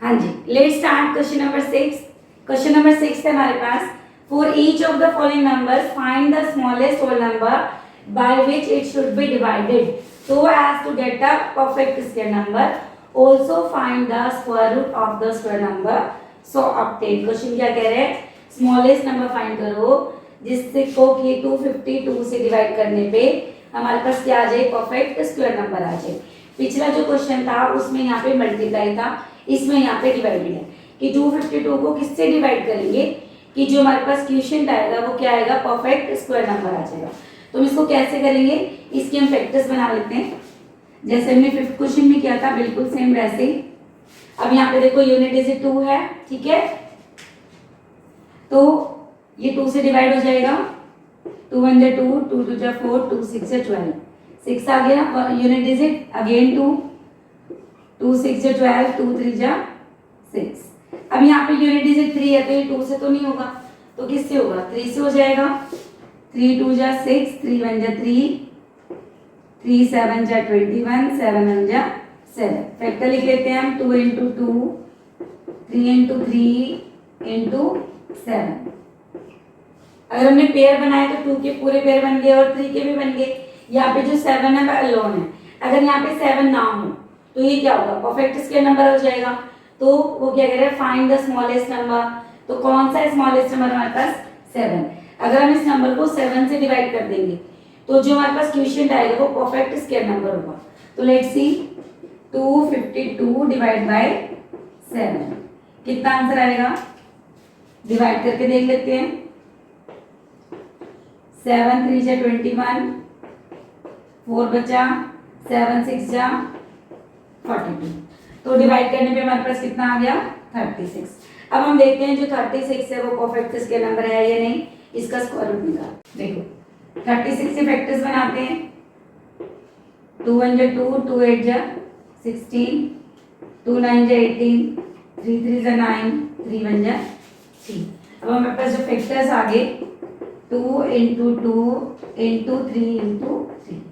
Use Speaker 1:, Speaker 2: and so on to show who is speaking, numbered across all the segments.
Speaker 1: हाँ जी, let's start question number 6। Question number 6 है हमारे पास, for each of the following numbers find the smallest whole number by which it should be divided so as to get a perfect square number, also find the square root of the square number so obtain. Question क्या कह रहे हैं, smallest number find करो जिससे को कि 252 से divide करने पे हमारे पास क्या आ जाए, परफेक्ट स्क्वायर नंबर आ जाए। पिछला जो क्वेश्चन था उसमें यहाँ पे मल्टीप्लाई था, इसमें यहाँ पे डिवाइडेड है कि 252 को किससे डिवाइड करेंगे कि जो हमारे पास क्वेश्चन आएगा वो क्या आएगा, परफेक्ट स्क्वायर नंबर आ जाएगा। तो इसको कैसे करेंगे, इसके हम फैक्टर्स बना लेते हैं जैसे हमने फिफ्थ क्वेश्चन में किया था, बिल्कुल सेम वैसे ही। अब यहाँ पे देखो यूनिट डिजिट 2 है, ठीक है, तो ये 2 से डिवाइड हो जाएगा, 2 1 जा 2, 2 2 जा 4, 2 6 जा 12, 6 आ गया यूनिट डिजिट, अगेन 2, 2 6 जा 12, 2 3 जा 6। अब यहाँ पे यूनिट डिजिट 3 है तो ये 2 से तो नहीं होगा, तो किससे होगा, 3 से हो जाएगा। 3 2 जा 6, 3 1 जा 3, 3 7 जा 21, 7 1 जा 7। फैक्टर लिख लेते हैं हम, 2 इंटू 2, 3 इंटू 3 इंटू 7। अगर हमने पेयर बनाए तो 2 के पूरे पेयर बन गए और 3 के भी बन गए। यहाँ पे जो 7 है वह अलोन है, अगर यहाँ पे 7 ना हो तो ये क्या होगा, परफेक्ट स्क्वायर नंबर हो जाएगा। तो वो क्या कह रहे हैं, फाइंड द स्मॉलेस्ट नंबर। तो कौन सा स्मॉलेस्ट नंबर हमारे पास, 7। अगर हम इस नंबर को 7 से डिवाइड कर देंगे तो जो हमारे पास क्वेश्चन आएगा वो परफेक्ट स्क्वायर नंबर होगा। तो लेट्स सी, 252 डिवाइड बाय 7, कितना आंसर आएगा, डिवाइड करके देख लेते हैं। 7 3 जा 21, 4 बचा, 7 6 जा 42, तो डिवाइड करने पे हमारे पास कितना आ गया, 36। अब हम देखते हैं जो 36 है वो परफेक्ट स्क्वायर नंबर है या नहीं, इसका स्क्वायर रूट निकाल। देखो 36 से फैक्टर्स बनाते हैं, 2 1 जा 2, 2 8 जा 16, 2 9 जा 18, 3 3 जा 9, 3 1 जा 3। अब हमारे पास जो फैक्टर्स आ गए, 2 इंटू 2 इंटू 3 इंटू 3।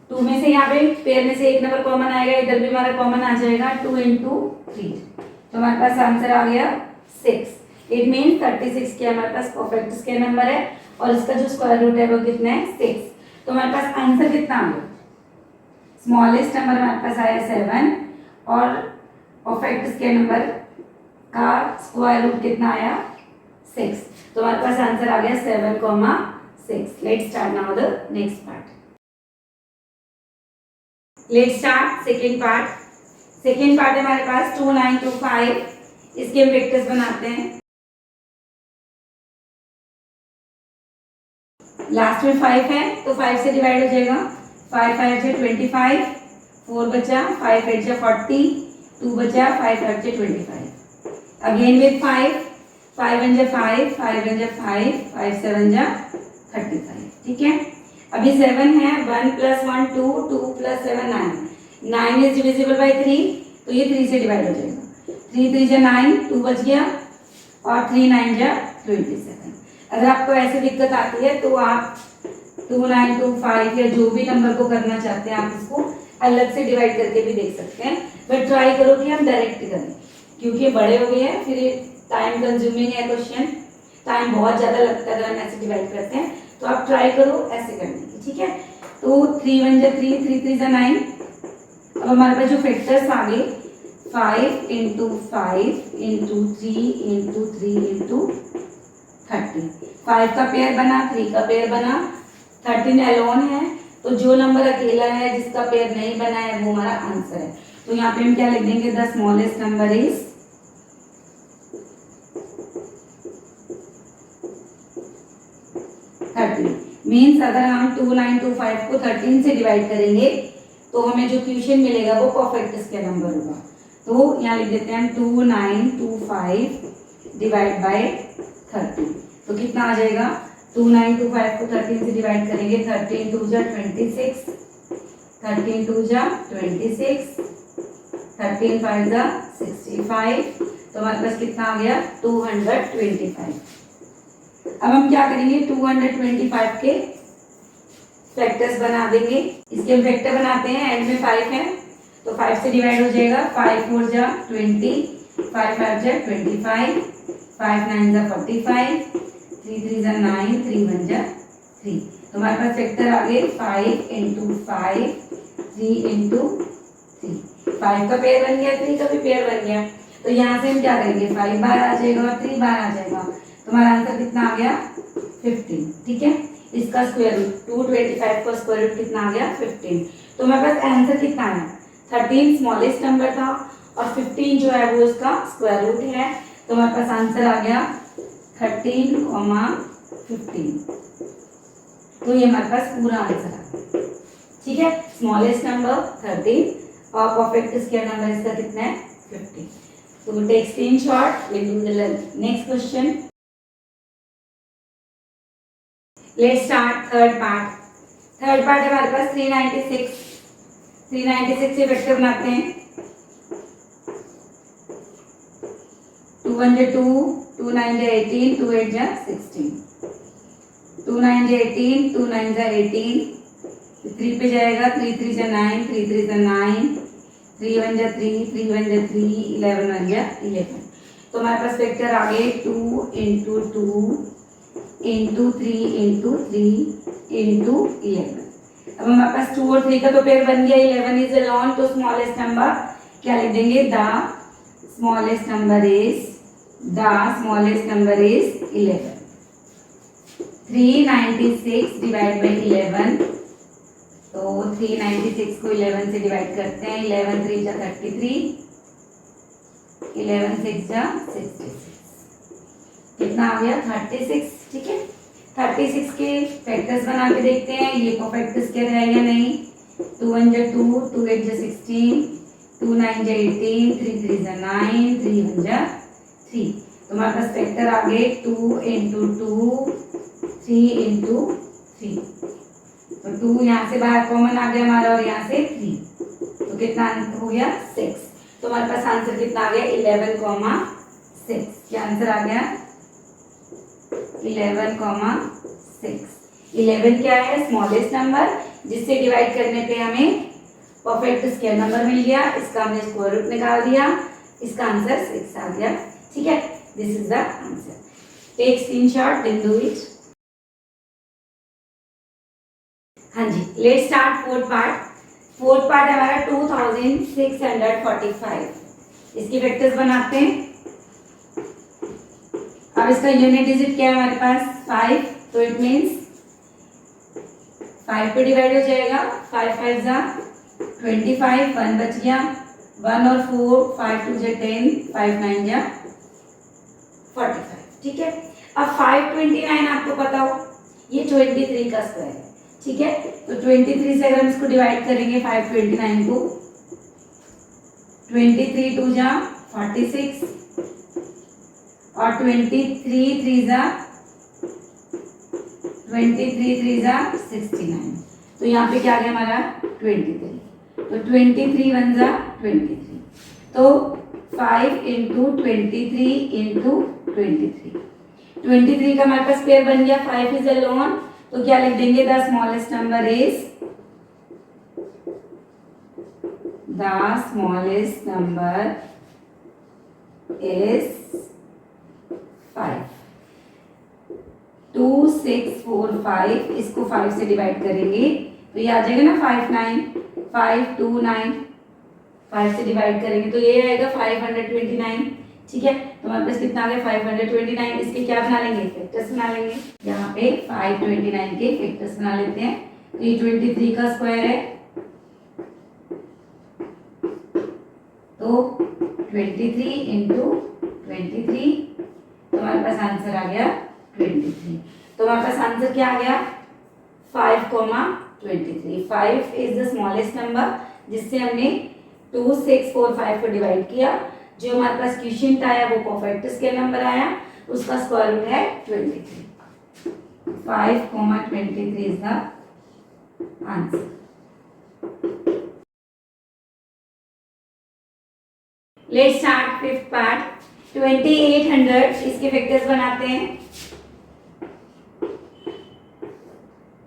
Speaker 1: 2 में से यहाँ पे पेयर में से एक नंबर कॉमन आएगा, इधर भी हमारा कॉमन आ जाएगा, 2 इंटू 3, तो हमारे पास आंसर आ गया 6। इट मीन 36 के हमारे पास परफेक्ट स्क्वायर नंबर है और इसका जो स्क्वायर रूट है वो कितना है, 6। तो हमारे पास आंसर कितना आ गया, स्मॉलेस्ट नंबर हमारे पास आया 7 और परफेक्ट स्क्वायर नंबर का स्क्वायर रूट कितना आया, 6। तो हमारे पास आंसर आ गया 7,6। Let's start now the next part. Let's start second part. Second part है हमारे पास 2 9 2 5, इसके हम वेक्टर्स बनाते हैं। लास्ट में 5 है तो 5 से डिवाइड हो जाएगा, 5 5 जा 25, 4 बचा, 5 8 जा 40, 2 बचा, 5 8 जा 25, अगेन विथ 5, 5 1 जा 5, 5 1 जा 5, 5 7 जा 35, ठीक है। अभी 7 है, 1 + 1 2, 2 + 7 9, 9 इज डिविजिबल बाय 3, तो ये 3 से डिवाइड हो जाएगा। 3 3 जा 9, 2 बच गया और 3 9 जा 27। अगर आपको ऐसे दिक्कत आती है तो आप 2 9 2 5 या जो भी नंबर को करना चाहते हैं आप इसको अलग से डिवाइड करके भी देख सकते हैं, बट ट्राई करो कि हम डायरेक्ट करें क्योंकि बड़े हो गए हैं, फिर टाइम कंज्यूमिंग है क्वेश्चन, टाइम बहुत ज़्यादा लगता है अगर हम ऐसे डिवाइड करते हैं, तो आप ट्राई करो ऐसे करने की, ठीक है। तो 3 1 जा 3, 3 3 जा 9। अब हमारे पास जो फैक्टर्स आ गए, 5 इंटू 5 इंटू 3 इंटू 3 इंटू 30। 5 का पेयर बना, 3 का पेयर बना, 13 एलोन है, तो जो नंबर अकेला है जिसका पेयर नहीं बना है वो हमारा आंसर है। तो यहाँ पे हम क्या लिख देंगे, the smallest number is 13। Means अगर हम 2 9 2 5 को 13 से डिवाइड करेंगे तो हमें जो क्वेश्चन मिलेगा वो परफेक्ट स्क्वायर नंबर होगा। तो यहाँ लिख देते हैं 2 9 2 5 डिवाइड बाय 13, तो कितना आ जाएगा, 2 9 2 5 को 13 से डिवाइड करेंगे, 13 2 जा 26, 13 2 जा 26, 13 5 जा 65, तो हमारे पास कितना आ गया, 225। अब हम क्या करेंगे, 225 के फैक्टर्स बना देंगे। इसके हम फैक्टर बनाते हैं, एंड में 5 है तो 5 से डिवाइड हो जाएगा, 5 4 जा 20, 5 5 जा 25, 5 9 जा 45, 3 3 जा 9, 3 1 जा 3। तो हमारे पास वेक्टर आ गए 5 × 5, 3 × 3। 5 का पेयर बन गया, 3 का भी पेयर बन गया। तो यहाँ से हम क्या करेंगे, 5 बार आ जाएगा और 3 बार आ जाएगा। तो हमारा आंसर कितना आ गया, 15। ठीक है, इसका स्क्वायर रूट 225 का स्क्वायर रूट कितना आ गया, 15। तो हमारे पास आंसर कितना है, 13 स्मॉलेस्ट नंबर था और 15 जो है वो इसका स्क्वायर रूट है। तो हमारे पास आंसर आ गया 13, 15। तो ये हमारे पास पूरा आंसर आ गया। ठीक है, स्मॉलेस्ट नंबर 13 और परफेक्ट स्क्वायर नंबर इसका कितना है, 15। तो take screenshot, will do the next question. Let's start third part. Third part है हमारे पास 396। 396 से वेक्टर बनाते हैं। 2 1 जा 2, 2 9 जा 18, 2 8 जा 16, 2 9 जा 18, 2 9 जा 18, 3 पे जाएगा, 3 3 जा 9, 3 3 जा 9, 3 1 जा 3, 3 1 जा 3, 11 1 जा 11। तो हमारे पास वेक्टर आ गए 2 × 2 × 3 × 3 × 11। अब हमारे पास 2 और 3 का तो पेयर बन गया, 11 इज अलोन। तो स्मॉलेस्ट नंबर क्या लिख देंगे, the smallest number is 11। 396 divide by 11। तो 396 को 11 से डिवाइड करते हैं। 11 3 जा 33, 11 6 जा 66, कितना आ गया, 36। ठीक है, 36 के फैक्टर्स बना के देखते हैं ये परफेक्ट स्क्वायर है या नहीं। 2 1 जा 2, 2 8 जा 16, 2 9 जा 18, 3 3 जा 9, 3 1 जा 3। तो हमारे पास फैक्टर आ गए 2 × 2, 3 × 3। तो 2 यहाँ से बाहर कॉमन आ गया हमारा और यहाँ से 3, तो कितना हो गया, 6। तो हमारे पास आंसर कितना आ गया, 11, 6। क्या आंसर आ गया, 11, 6। 11 क्या है, स्मॉलेस्ट नंबर, जिससे डिवाइड करने पे हमें परफेक्ट स्क्वायर नंबर मिल गया। इसका हमने स्क्वायर रूट निकाल दिया, इसका आंसर 6 आ गया। ठीक है, this is the answer. Take screenshot, then do it. हाँ जी, let's start fourth part. Fourth part हमारा 2645। इसके वेक्टर्स बनाते हैं। अब इसका यूनिट डिजिट क्या है हमारे पास, 5। तो इट मीन्स 5 पे डिवाइड हो जाएगा, 5 5 जा 25, 1 बच गया, 1 और 4, 5 2 जा 10, 5 9 जा 45। ठीक है, अब 529 आपको पता हो, ये 23 का स्क्वायर है। ठीक है, तो 23 से अगर हम इसको डिवाइड करेंगे 529 को, 23 2 जा 46 और 23 3 जा 69। तो यहाँ पे क्या आ गया हमारा, 23। तो 23 1 जा 23। तो 5 × 23 × 23। 23 का हमारे पास पेयर बन गया, 5 इज अलोन। तो क्या लिख देंगे, द स्मॉलेस्ट नंबर इज 5। 2 6 4 5, इसको 5 से डिवाइड करेंगे तो ये आ जाएगा ना 5 9, 5 2 9, 5 से डिवाइड करेंगे तो ये आएगा 529। ठीक है, तो हमारे पास कितना आ गया, 529। इसके क्या बना लेंगे, फैक्टर्स बना लेंगे। यहाँ पे 529 के फैक्टर्स बना लेते हैं। तो ये 23 का स्क्वायर है, तो 23 × 23, तो हमारे पास आंसर आ गया 23। तो हमारे पास आंसर क्या आ गया, 5, 23। 5 इज द स्मॉलेस्ट नंबर, जिससे हमने 2 6 4 5 को डिवाइड किया। जो हमारे पास क्वोशिएंट आया वो परफेक्ट स्क्वायर नंबर आया, उसका स्क्वायर रूट है 23। 5, 23 is the answer. Let's start fifth part. 2800, इसके फैक्टर्स बनाते हैं।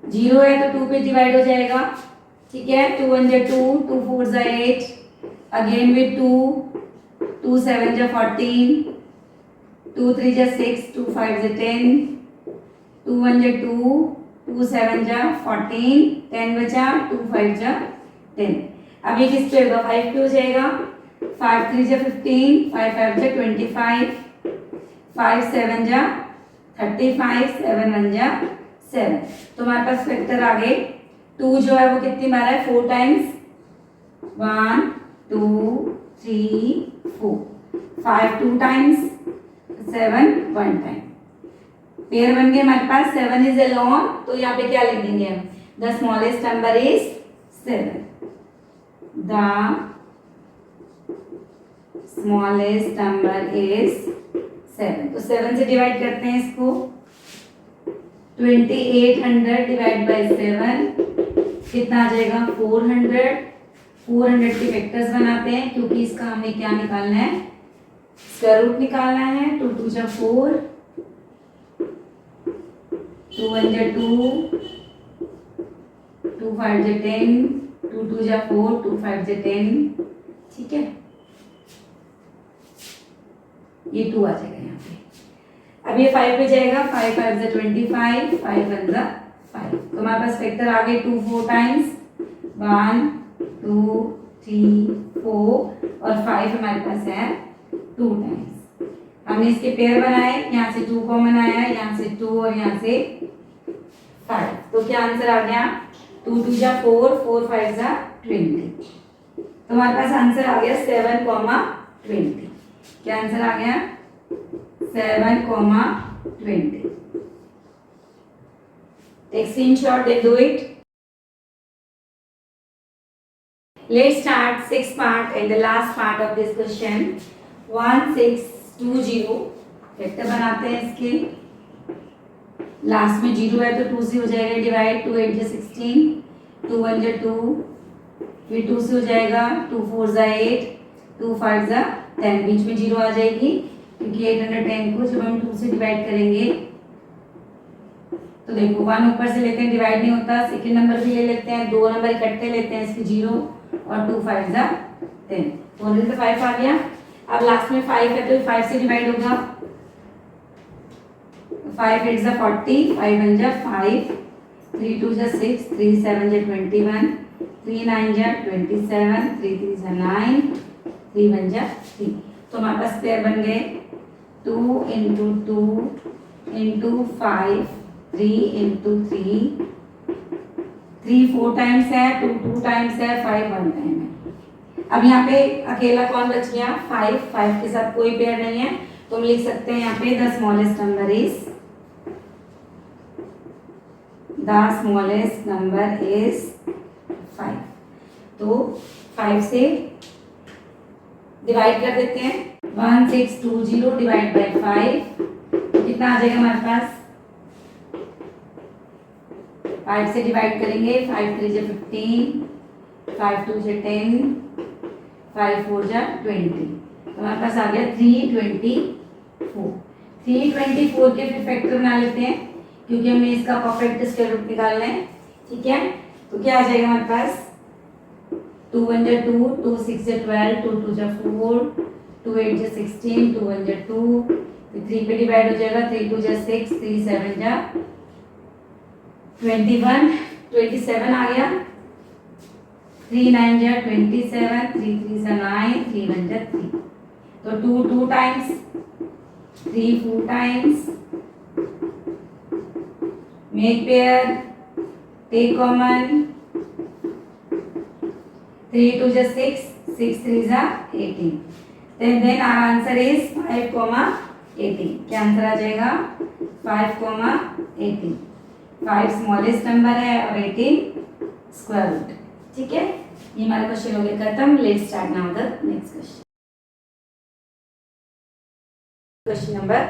Speaker 1: 0 है तो 2 पे डिवाइड हो जाएगा। ठीक है, 2 1 जा 2, 2 4 जा 8, again with 2, 2 7 जा 14, 2 3 जा 6, 2 5 जा 10, 2 1 जा 2, 2 7 जा 14, 10 बचा, 2 5 जा 10। अब ये किस पे होगा, 5 पे हो जाएगा, 5 3 जा 15, 5 5 जा 25, 5 7 जा 35, 7 1 जा 7। तो हमारे पास फैक्टर आ गए। 2 जो है वो कितनी बार है, 4 टाइम्स, 1 2 3 4, 5 2 टाइम्स, 7 1 टाइम। पेयर बन गए हमारे पास। 7 इज अलोन, तो यहाँ पे क्या लिख देंगे हम, the smallest number is 7। The smallest number is 7। तो 7 से डिवाइड करते हैं इसको, 2800 डिवाइड बाई 7 कितना आ जाएगा, 400। 400 के वेक्टर्स बनाते हैं क्योंकि इसका हमें क्या निकालना है, स्क्वायर रूट निकालना है। 2 2 जा 4, 2 1 जा 2, 2 5 जा 10, 2 2 जा 4, 2 5 जा 10। ठीक है, ये 2 आ जाएगा यहाँ पे। अब ये 5 पे जाएगा, 5 5 जा 25, 5 1 जा 5। तो हमारे पास वेक्टर आ गए 2 4 टाइम्स, 1 2 3 4 और 5 हमारे पास है 2 टाइम्स। हमने इसके पेयर बनाए, यहाँ से 2 कॉमन आया, यहाँ से 2 और यहाँ से 5। तो क्या आंसर आ गया, 2 2 जा 4, 4 5 जा 20। तो हमारे पास आंसर आ गया 7 20। क्या आंसर आ गया, 7 20। Take screenshot and do it. Let's start sixth part and the last part of this question. 1620 vector बनाते हैं इसके, लास्ट में 0 है तो 2 से हो जाएगा डिवाइड, 2 8 जा 16, 2 1 जा 2, फिर 2 से हो जाएगा, 2 4 जा 8, 2 5 जा 10, बीच में 0 आ जाएगी क्योंकि 810 को जब हम 2 से डिवाइड करेंगे तो देखो 1 ऊपर से लेते हैं, डिवाइड नहीं होता। सेकंड नंबर भी ले लेते हैं, 2 नंबर इकट्ठे लेते हैं, इसके 0 और 2 5 जा 10, तो 5 आ गया। अब लास्ट में 5 है तो 5 से डिवाइड होगा, 5 8 जा 40, 5 1 जा 5, 3 2 जा 6, 3 7 जा 21, 3 9 जा 27, 3 3 जा 9, 3 1 जा 3। तो हमारे पास पेयर बन गए 2 into 2 into 5, 3 into 3, 3 4 टाइम्स है, 2 2 टाइम्स है, 5 1 टाइम है। अब यहाँ पे अकेला कौन बच गया, 5। 5 के साथ कोई पेयर नहीं है तो हम लिख सकते हैं यहाँ पे द स्मॉलेस्ट नंबर इज 5। तो 5 से डिवाइड कर देते हैं, 1620 डिवाइड बाई 5 कितना आ जाएगा हमारे पास, 5 से डिवाइड करेंगे, 5 3 जा 15, 5 2 जा 10, 5 4 जा 20। तो हमारे पास आ गया 324। 324 के फिर फैक्टर बना लेते हैं क्योंकि हमें इसका परफेक्ट स्क्वायर रूट निकालना है। ठीक है, तो क्या आ जाएगा हमारे पास, 2 1 जा 2, 2 6 जा 12, 2 2 जा 4, 2 8 जा 16, 2 1 जा 2, फिर 3 पे डिवाइड हो जाएगा, 3 2 जा 6, 3 7 जा 21, 27 आ गया, 3 9 जा 27, 3 3 जा 9, 3 1 जा 3। तो 2 2 times, 3 4 times, make pair, take common, 3 2 जा 6, 6 3 जा 18। then our answer is 5 18। क्या आंसर आ जाएगा, 5 18। 5 स्मॉलेस्ट नंबर है और 18 स्क्वायर रूट। ठीक है, ये हमारा क्वेश्चन हो गया खत्म। Let's start now the next question. Question number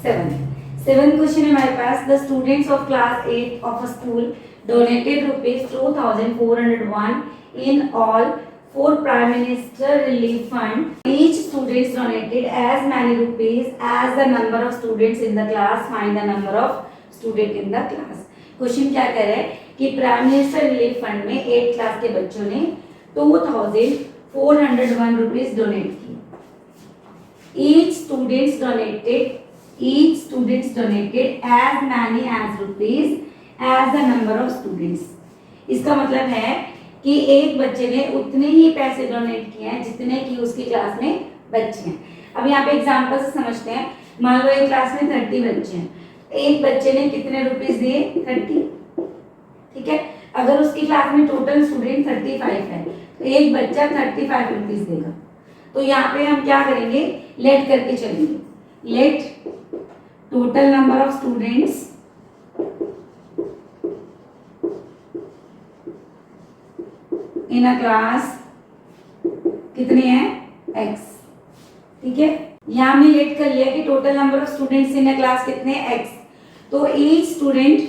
Speaker 1: 7 question है हमारे पास। The students of class 8 of a school donated rupees 2401 in all for Prime Minister Relief Fund. Each student donated as many rupees as the number of students in the class. Find the number of student in the class. Question क्या कह रहा है कि prime minister relief fund में 8 class के बच्चों ने 401 rupees donate किए। Each students donated as many as rupees as the number of students। इसका मतलब है कि एक बच्चे ने उतने ही पैसे डोनेट किए हैं जितने कि उसकी क्लास में बच्चे हैं। अब यहाँ पे एग्जांपल से समझते हैं। मान लो एक क्लास में 30 बच्चे हैं, एक बच्चे ने कितने रुपीस दिए? 30। ठीक है, अगर उसकी क्लास में टोटल स्टूडेंट 35 है तो एक बच्चा 35 रुपीस देगा। तो यहाँ पे हम क्या करेंगे? लेट करके चलेंगे। Let total number of students in a class कितने हैं? x। ठीक है, यहाँ हमने लेट कर लिया कि total number of students in a class कितने हैं? x। तो ईच स्टूडेंट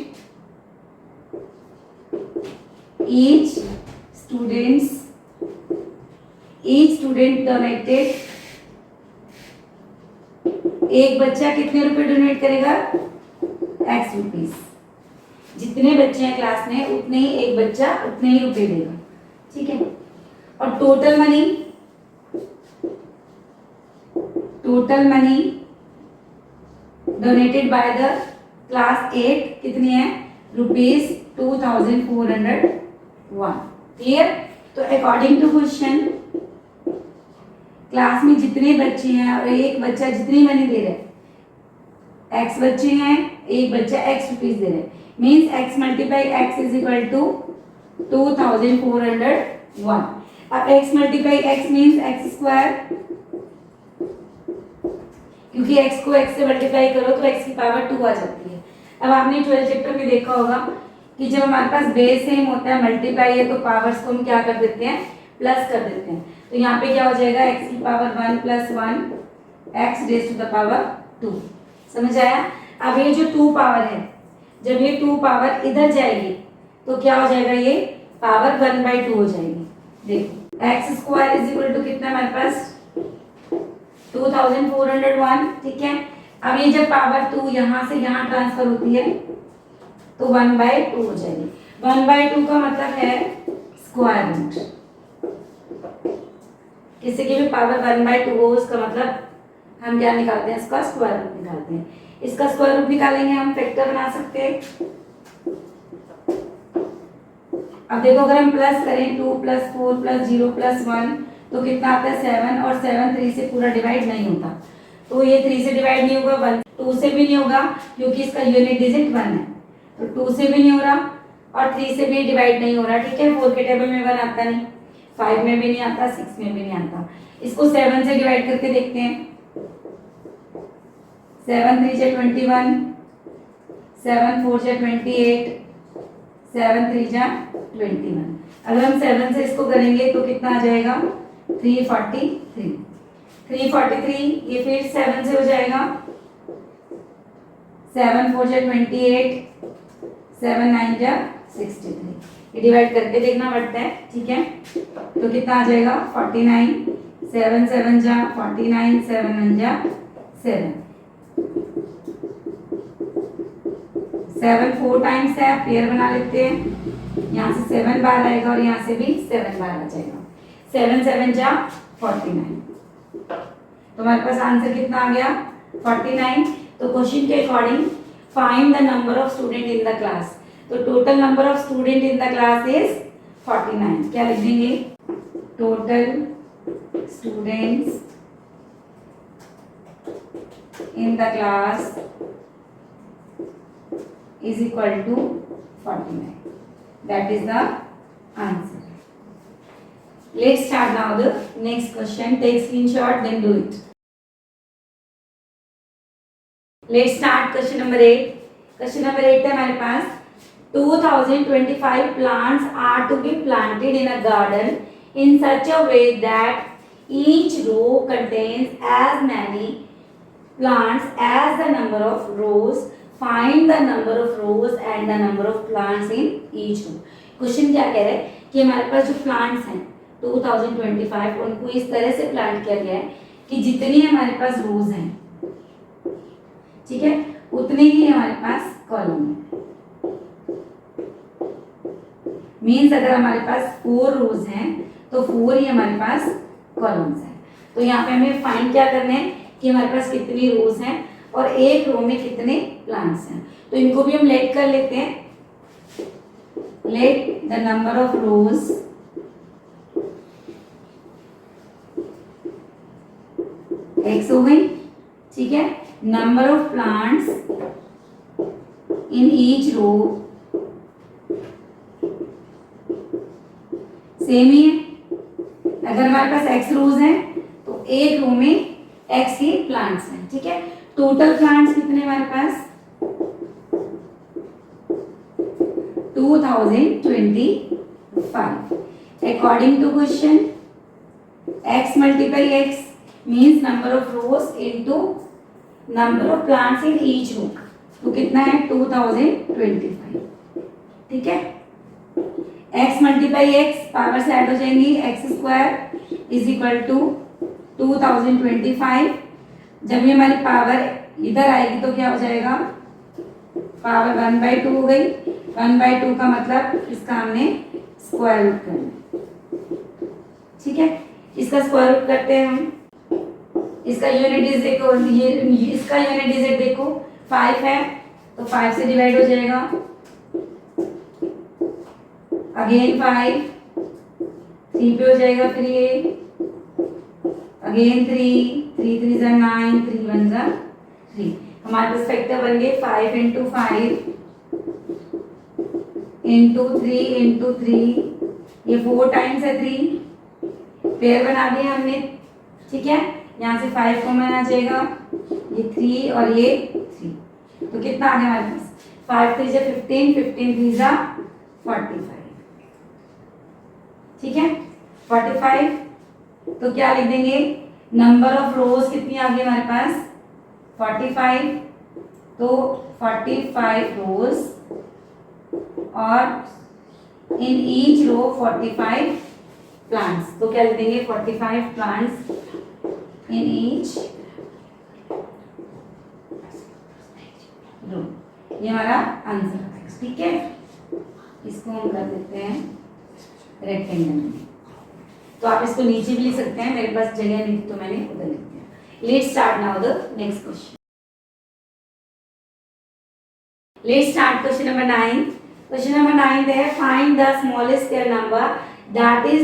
Speaker 1: डोनेटेड, एक बच्चा कितने रुपए डोनेट करेगा? x rupees. जितने बच्चे हैं क्लास में उतने ही एक बच्चा उतने ही रुपए देगा। ठीक है, और total money donated by the class 8 कितनी है? रुपीज 2401। क्लियर? तो अकॉर्डिंग टू क्वेश्चन क्लास में जितने बच्चे हैं और एक बच्चा जितनी मनी दे रहा है, x बच्चे हैं, एक बच्चा x रुपीस दे रहा है, means x multiply x is equal to 2401। अब x multiply x means x square, क्योंकि x को x से मल्टीप्लाई करो तो x की पावर 2 आ जाती है। अब आपने 12th चैप्टर में देखा होगा कि जब हमारे पास बेस सेम होता है, मल्टीप्लाई है, तो पावर्स को हम क्या कर देते हैं? प्लस कर देते हैं। तो यहाँ पे क्या हो जाएगा? x की power 1 + 1 x raise to the power 2। समझ आया? अब ये जो 2 पावर है, जब ये 2 पावर इधर जाएगी तो क्या हो जाएगा? ये पावर 1/2 हो जाएगी। देखो x square is equal to कितना हमारे पास? 2401। ठीक है, अब ये जब पावर 2 यहाँ से यहाँ ट्रांसफर होती है तो 1/2 हो जाएगी। 1/2 का मतलब है स्क्वायर रूट। किसी की भी पावर 1/2 हो उसका मतलब हम क्या निकालते हैं? इसका स्क्वायर रूट निकालते हैं। इसका स्क्वायर रूट निकालेंगे हम, फैक्टर बना सकते हैं। अब देखो अगर हम प्लस करें 2 + 4 + 0 + 1 तो कितना आता है? 7। और 7 3 से पूरा डिवाइड नहीं होता, तो ये 3 से डिवाइड नहीं होगा, 1 2 से भी नहीं होगा क्योंकि इसका यूनिट डिजिट 1 है, तो 2 से भी नहीं हो रहा और 3 से भी डिवाइड नहीं हो रहा। ठीक है, 4 के टेबल में 1 आता नहीं, 5 में भी नहीं आता, 6 में भी नहीं आता। इसको 7 से डिवाइड करके देखते हैं। 7 3 × 21, 7 4 × 28, 7 3 × 21। अगर हम 7 से इसको करेंगे तो कितना आ जाएगा? 343। 343 ये फिर 7 से हो जाएगा। 7 4 × 28, 7 9 × 63। ये डिवाइड करके देखना पड़ता है। ठीक है, तो कितना आ जाएगा? 49। 7 7 × 49, 7 1 × 7। 7 4 टाइम्स है, पेयर बना लेते हैं। यहाँ से 7 बार आएगा और यहाँ से भी 7 बार आ जाएगा। 7 7 × 49, तो हमारे पास आंसर कितना आ गया? 49। तो क्वेश्चन के according find the number of student in the class. तो total number of student in the class is 49। क्या लिख देंगे? Total students in the class is equal to 49. That is the answer. Let's start now the next question. Take screenshot, then do it. Let's start question number 8. Question number 8 है हमारे पास 2025 plants are to be planted in a garden in such a way that each row contains as many plants as the number of rows. Find the number of rows and the number of plants in each row. Question क्या कह रहा है कि हमारे पास जो plants हैं 2025 उनको इस तरह से प्लांट किया गया है कि जितनी हमारे पास रोज हैं, ठीक है, उतने ही हमारे पास कॉलम है। मीन्स अगर हमारे पास 4 रोज हैं तो तो 4 ही हमारे पास कॉलम्स हैं। तो यहाँ पे हमें फाइंड क्या करना है कि हमारे पास कितनी रोज हैं और एक रो में कितने प्लांट्स हैं। तो इनको भी हम लेट कर लेते हैं। Let the number of rows x हो गई, ठीक है। Number of plants in each row same ही है। अगर हमारे पास x रोज हैं तो एक रो में x ही प्लांट्स हैं, ठीक है। टोटल प्लांट्स कितने हमारे पास 2025। According to question x multiply x means number of rows into number of plants in each row. तो कितना है 2025, ठीक है। x मल्टीप्लाई x पावर से ऐड हो जाएंगी, X square is equal to 2025। जब ये हमारी पावर इधर आएगी तो क्या हो जाएगा, पावर 1/2 हो गई। 1/2 का मतलब इसका हमने स्क्वायर रूट करना, ठीक है। इसका स्क्वायर रूट करते हैं हम। इसका यूनिट डिजिट देखो, ये इसका यूनिट डिजिट देखो 5 है तो 5 से डिवाइड हो जाएगा। अगेन 5, 3 पे हो जाएगा, फिर ये अगेन 3, 3 3 जा 9, 3 1 जा 3। हमारे पास फैक्टर बन गए 5 इंटू 5 इंटू 3 इंटू 3, ये 4 टाइम्स है 3। पेयर बना दिया हमने, ठीक है। यहाँ से 5 कॉमन आ जाएगा, ये 3 और ये 3। तो कितना आ गया हमारे पास 5 3 जा 15, 15 3 जा 45, ठीक है। 45। तो क्या लिख देंगे, नंबर ऑफ रोज कितनी आ गई हमारे पास 45। तो 45 रोज और इन ईच रो 45 प्लांट्स। तो क्या लिख देंगे 45 प्लांट्स इन ईच रो। ये हमारा आंसर है, ठीक है। इसको हम कर देते हैं रेक्टेंगल में। तो आप इसको नीचे भी लिख सकते हैं, मेरे पास जगह नहीं तो मैंने उधर लिख दिया। Let's start now the next question. Let's start question number 9। Question number 9 है find the smallest square number that is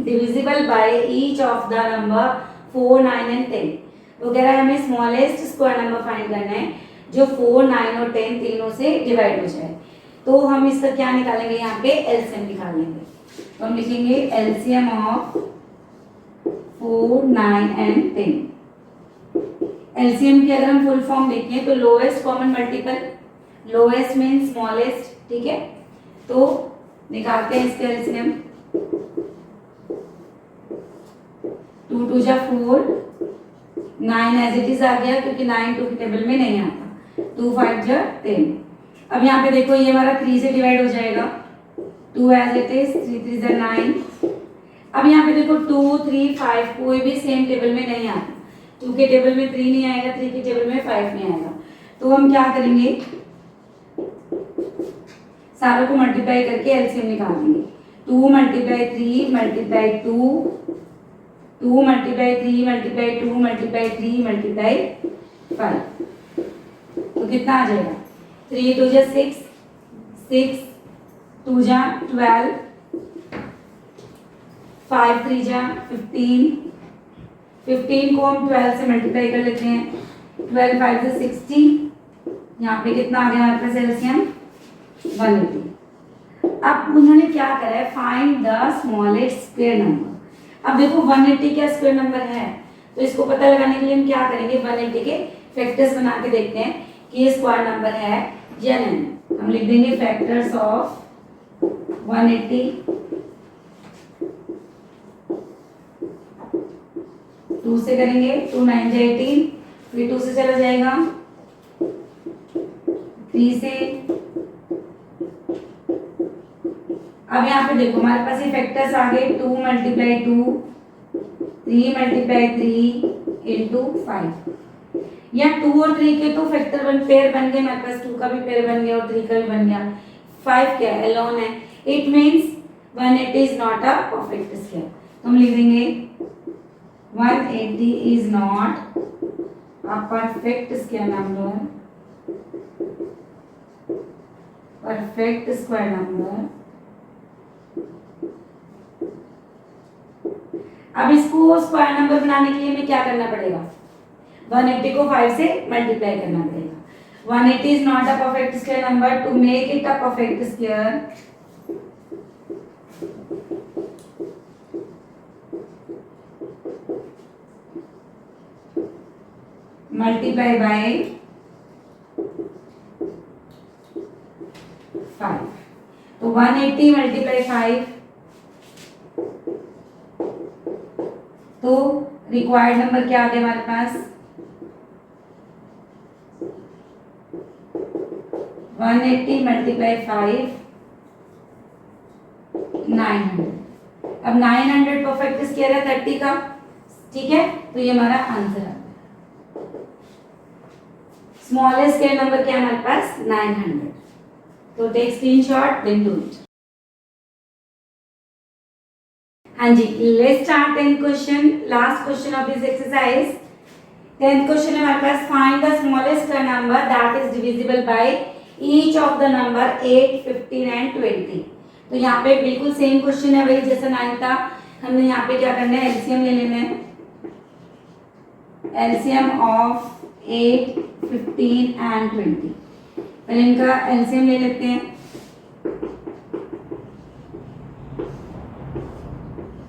Speaker 1: divisible by each of the number 4 9 and 10। वो कह रहा है हमें स्मॉलेस्ट स्क्वायर नंबर फाइंड करना है जो 4 9 और 10 तीनों से डिवाइड हो जाए। तो हम इसका क्या निकालेंगे, यहाँ पे एलसीएम निकाल लेंगे। तो हम लिखेंगे एलसीएम ऑफ 4 9 एंड 10। एलसीएम की अगर हम फुल फॉर्म देखें तो lowest common multiple, lowest mean smallest, ठीक है। तो निकालते हैं इसके एलसीएम। 2 2 जा 4, 9 एज इट इज आ गया क्योंकि 9 2 के टेबल में नहीं आता। 2 5 जा 10। अब यहाँ पे देखो ये हमारा 3 से डिवाइड हो जाएगा, 2 एज इट इज, 3 3 जा 9। अब यहाँ पे देखो 2 3 5 कोई भी सेम टेबल में नहीं आता। 2 के टेबल में 3 नहीं आएगा, 3 के टेबल में 5 नहीं आएगा। तो हम क्या करेंगे, सारों को मल्टीप्लाई करके एलसीएम निकाल देंगे। 2 multiply 3 multiply 2, 2 multiply 3 multiply 2 multiply 3 multiply 5। तो कितना आ जाएगा, 3 2 जा 6, 6 2 जा 12, 5 3 जा 15, 15 को हम 12 से मल्टीप्लाई कर लेते हैं। 12 5 से 60, यहाँ पे कितना आ गया हमारे पास एलसीएम 180। अब उन्होंने क्या करा है, find the smallest square number. अब देखो 180 क्या स्क्वायर नंबर है, तो इसको पता लगाने के लिए हम क्या करेंगे, 180 के फैक्टर्स बना के देखते हैं कि ये स्क्वायर नंबर है या नहीं। हम लिख देंगे फैक्टर्स ऑफ 180। 2 से करेंगे, 2 9 जा 18, फिर 2 से चला जाएगा, 3 से। अब यहाँ पे देखो हमारे पास ये फैक्टर्स आ गए, 2 मल्टीप्लाई 2, 3 मल्टीप्लाई 3 इंटू 5। या 2 और 3 के तो फैक्टर पेयर बन गए, हमारे पास 2 का भी पेयर बन गया और 3 का भी बन गया। 5 क्या है, एलोन है। It means 180 is not a perfect square. तो हम लिख देंगे 180 is not a perfect square number, perfect square number. अब इसको स्क्वायर नंबर बनाने के लिए हमें क्या करना पड़ेगा? 180 को 5 से मल्टीप्लाई करना पड़ेगा। 180 is not a perfect square number. To make it a perfect square, multiply by 5। तो 180 मल्टीप्लाई 5, तो रिक्वायर्ड नंबर क्या आ गया हमारे पास? 180 मल्टीप्लाई 5, 900। अब 900 परफेक्ट स्क्वायर है 30 का, ठीक है, तो ये हमारा आंसर है। स्मॉलेस्ट स्क्वायर नंबर क्या है हमारे पास? 900। तो take screenshot, then do it. हाँ जी, let's start 10th question, last question of this exercise. 10th question है हमारे पास, find the smallest square number that is divisible by each of the number 8, 15 and 20। तो यहाँ पे बिल्कुल सेम क्वेश्चन है भाई जैसा 9 था। हमने यहाँ पे क्या करना है? एलसीएम ले लेना है। LCM of 8, 15 and 20। पहले इनका एलसीएम ले लेते हैं।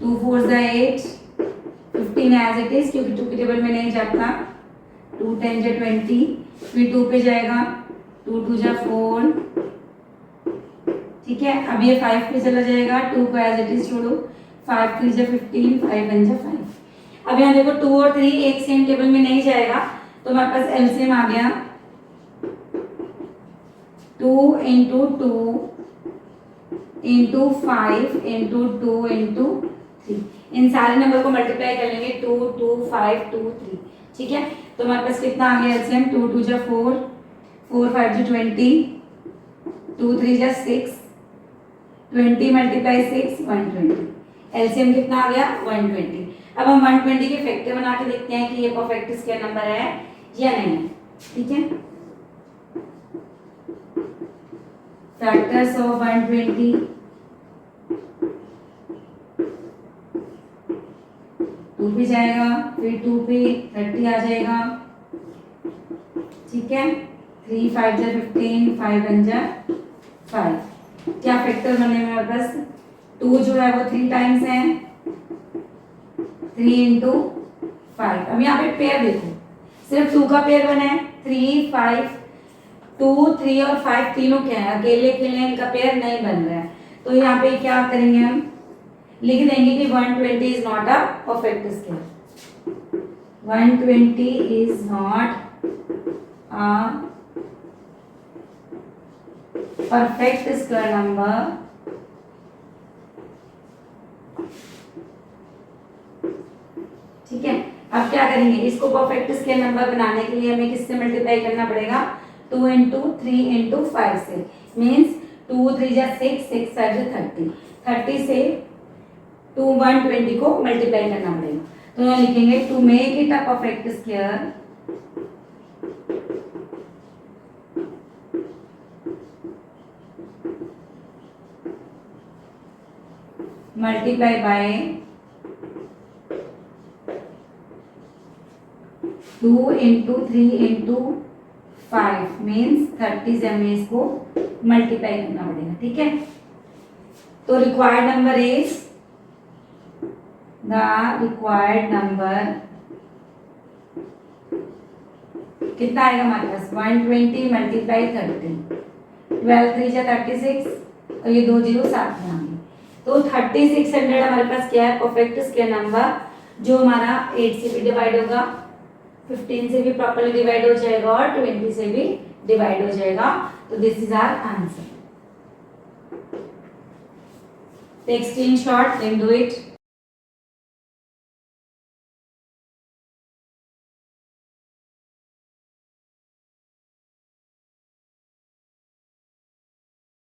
Speaker 1: 2 4 8, 15 एज इट इज, क्योंकि 2 की टेबल में नहीं जाता। 2 10 20, फिर 2 पे जाएगा, 2 2 4, ठीक है। अब ये 5 पे चला जाएगा, 2 को एज इट इज छोड़ो, 5 3 15, 5 1 5। अब यहाँ देखो 2 और 3 एक सेम टेबल में नहीं जाएगा, तो हमारे पास एलसीएम आ गया 2 इंटू 2 इंटू 5 इंटू 2 इंटू 3। इन सारे नंबर को मल्टीप्लाई कर लेंगे, 2 2 5 2 3, ठीक है। तो हमारे पास कितना आ गया एलसीएम? 2 2 4, 4 5 20, 2 3 6, 20 मल्टीप्लाई 6, 120। एलसीएम कितना आ गया? 120। अब हम 120 के फैक्टर बना के देखते हैं कि ये परफेक्ट स्क्वायर नंबर है या नहीं, ठीक है। फैक्टर्स ऑफ 120, 2 पे जाएगा, फिर 2 पे 30 आ जाएगा, ठीक है। 3 5 15, 5 1 5। क्या फैक्टर बने मेरे पास? 2 जो है वो 3 टाइम्स है, 3 इंटू 5। अब यहाँ पे पेयर देखो, सिर्फ 2 का पेयर बना है। 3 5, 2 3 और 5 तीनों क्या है? अकेले अकेले इनका पेयर नहीं बन रहा है। तो यहाँ पे क्या करेंगे? हम लिख देंगे कि 120 is not a perfect square. 120 is not a perfect square number, ठीक है। अब क्या करेंगे? इसको परफेक्ट स्क्वायर नंबर बनाने के लिए हमें किससे मल्टीप्लाई करना पड़ेगा? 2 इंटू 3 इंटू 5 से, मीन्स 2 3 6, 6 5 30। 30 से 120 को मल्टीप्लाई करना पड़ेगा। तो यहाँ लिखेंगे to make it a perfect square, multiply by 2 into 3 into 5, means 30 से हमें इसको मल्टीप्लाई करना पड़ेगा, ठीक है। तो required number is, the required number कितना आएगा हमारे पास? 120 मल्टीप्लाई 30, 12 3 36, और ये 2 0 साथ में आएंगे। तो 3600 हमारे पास क्या है? परफेक्ट स्क्वायर नंबर, जो हमारा 8 से भी डिवाइड होगा, 15 से भी प्रॉपर्ली डिवाइड हो जाएगा, और 20 से भी डिवाइड हो जाएगा। तो this is our answer. Take screenshot, then do it.